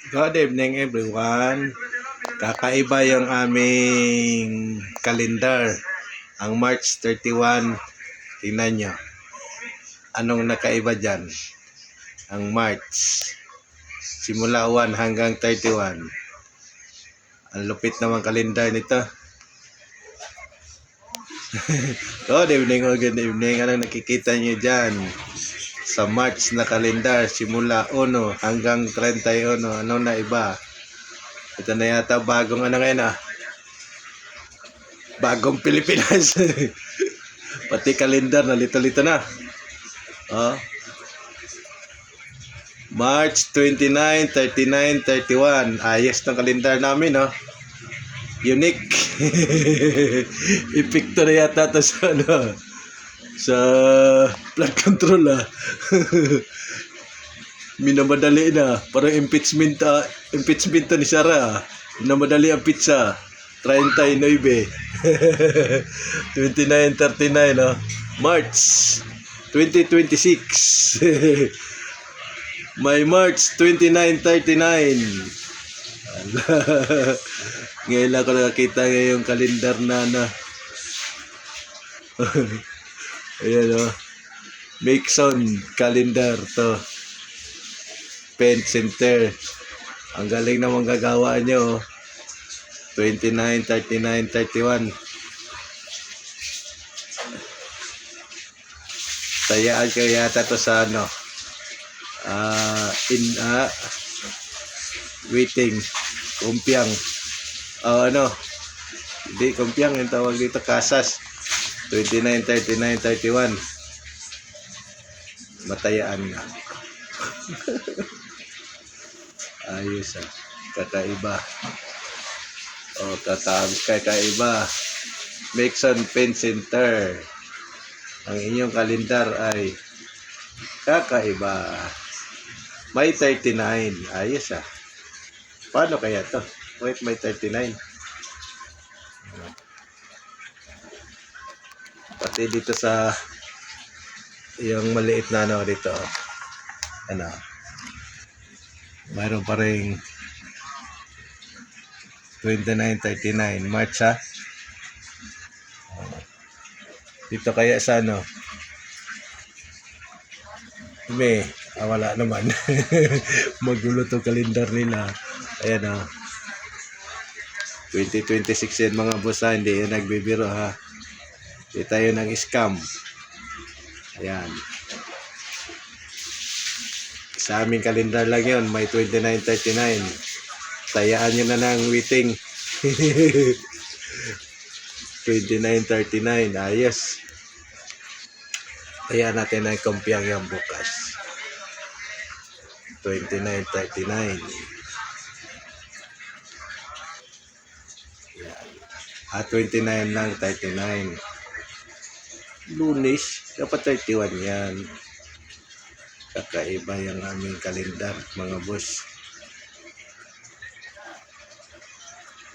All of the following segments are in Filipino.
Good evening everyone. Kakaiba yung aming kalendar. Ang March 31, tingnan nyo. Anong nakaiba dyan? Ang March. Simula 1 hanggang 31. Ang lupit naman kalendar nito. Good evening o good evening. Anong nakikita nyo dyan? Sa March na kalendar, simula 1 hanggang 31. Ano na iba? Ito na yata bagong ano ngayon bagong Pilipinas. Pati kalendar nalito-lito na. Oh. March 29, 39, 31. Ayos ng kalendar namin, no? Unique. Epekto na yata to sa sa flood control minamadali na, parang impeachment to ni Sara. Minamadali ang pizza. 39 29, 39 March 2026. May March 29, 39. Ngayon lang ko nakakita ngayong kalendar na ayan Mixon calendar to. Pen Center. Ang galing na manggagawa nyo. 29, 39, 31. Tayaan kayo yata to sa waiting. Kumpiang. Hindi kumpiang yung tawag dito, kasas. 29, 39, 31. Matayaan nga. Ayos kakaiba. Kakaiba. Mixon Pen Center. Ang inyong kalendar ay kakaiba. May 39. Ayos Paano kaya to? Wait, may 39. Pati dito sa yung maliit na dito. Mayroon pa rin 29, 39 March dito kaya sa wala naman. Magulo to kalendar nila. Ayan 2026 yan mga boss hindi yan nagbibiro hindi tayo ng scam. Ayan, sa aming kalendar lang yun, may 29, 39. Tayaan nyo na ng waiting. 29, 39. Ayos. Tayaan natin ng kumpiang yung bukas. 29, 39. Yan. 29 lang, 39. Lunes, dapat 31 yan. Kakaiba yung aming kalendar, mga boss.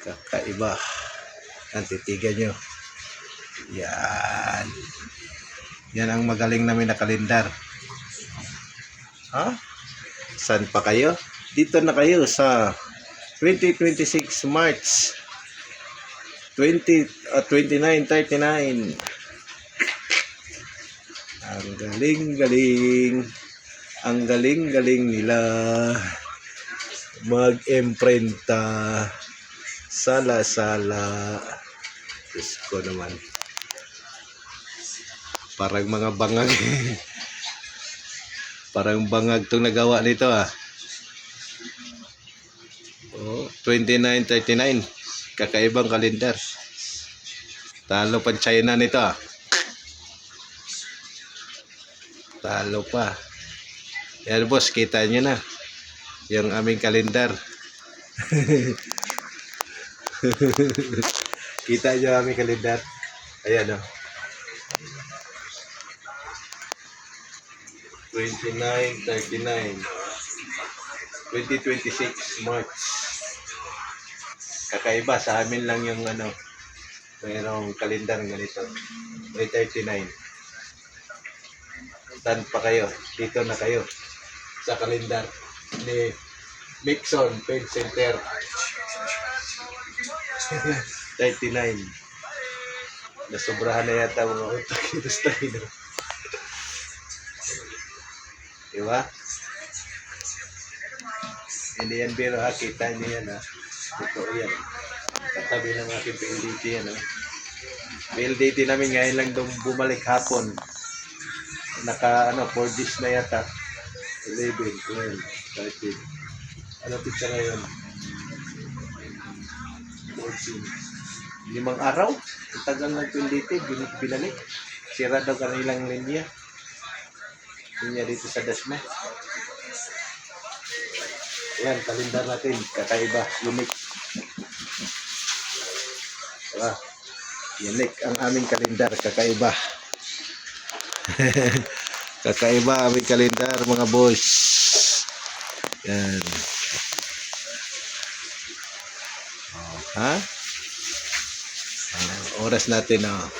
Kakaiba. Ang titigan nyo. Yan. Yan ang magaling namin na kalendar. Saan pa kayo? Dito na kayo sa 2026 March 29, 39. Ang galing-galing. Ang galing-galing nila mag-imprenta. Sala-sala. Diyos ko naman. Parang mga bangag. Parang bangag itong nagawa nito 29, 39. Kakaibang kalendar. Talo pa China nito Talo pa. Yan boss, kita nyo na yung aming kalendar. Kita nyo aming kalendar. Ayan 29, 39 2026 March. Kakaiba sa amin lang yung mayroong kalendar ganito. May 39. Saan pa kayo? Dito na kayo sa kalendar ni Mixon, Pen Center. 39. Nasobrahan na yata mga utak ito sa tayo. Diba? Hindi yan biro ha, kita niyo yan ha. Totoo yan. Katabi ng aking PLDT yan ha. PLDT namin ngayon lang bumalik hapon. Naka 4 days na yata. 11, 12, 13. Ano pizza ngayon? 14. 5 araw? Ang tagal ng PLDT, binalik. Sira daw kanilang linya. Linya dito sa Dasma. Ayan, kalendar natin. Kakaiba, unique. Diba? Unique ang aming kalendar, kakaiba. Kakaiba aming kalendar, mga boss. Yan. Ha? Oras natin, oh.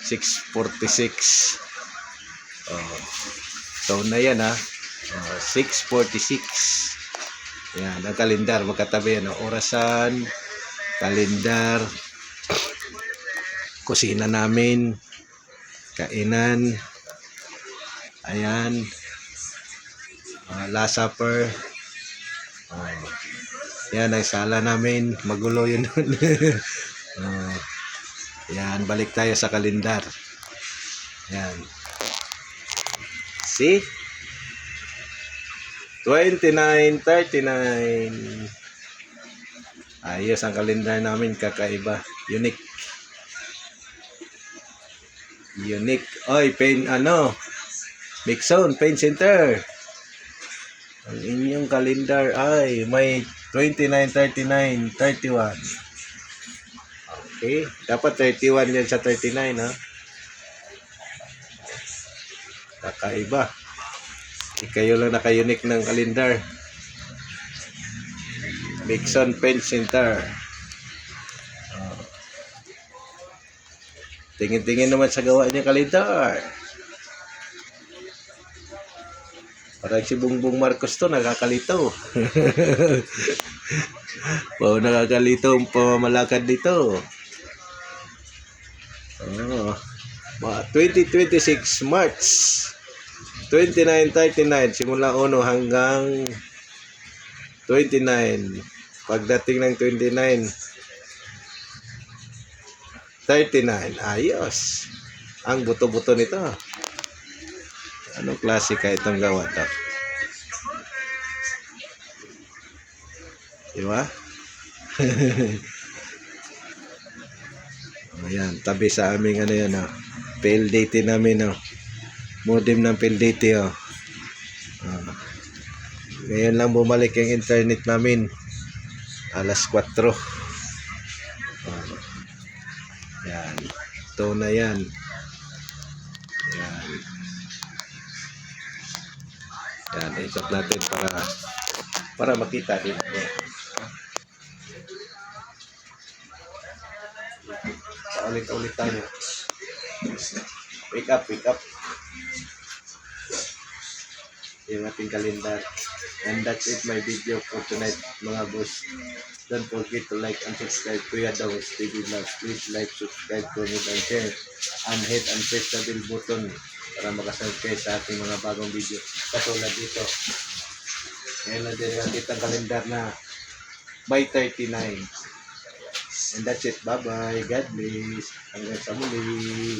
6:46. So na yan ha. 6:46. Yan, ang kalendar magkatabi yan. Orasan, kalendar, kusina namin, kainan, ayan, last supper. Yan, ang sala namin, magulo yun. Yan, balik tayo sa kalendar. Yan. See? 29, 39. Ayos ang kalendar namin, kakaiba. Unique. Unique. Oy, Mixon, Pen Center. Ang inyong kalendar ay may 29, 39, 31. Okay. Dapat 31 yan sa 39, ha? Kakaiba. Kayo lang naka-unique ng kalendar. Mixon Pen Center. Tingin-tingin naman sa gawa niya kalendar. Parang si Bongbong Marcos to, nakakalito. Nakakalito ang pamamalakad dito. 2026 March 29-39, simula 1 hanggang 29. Pagdating ng 29, 39, ayos. Ang buto-buto nito. Anong klase ka itong gawa to? Diba? Ayan, tabi sa aming PLDT namin, modem ng PLDT, ngayon lang bumalik yung internet namin. Alas 4. Yan. Ito na yan. Yan. Yan, isot natin para makita din. Ulit-ulit tayo. Wake up. Yung ating kalendar. And that's it, my video for tonight, mga boss. Don't forget to like and subscribe to Kuya Dawes TV Vlogs. Please like, subscribe, comment, and share. And hit and press the bell button para makasunod kayo sa ating mga bagong video. Katulad dito. Ngayon na din ang kitang kalendar na by 39. And that's it. Bye-bye. God bless. Hanggang sa muli.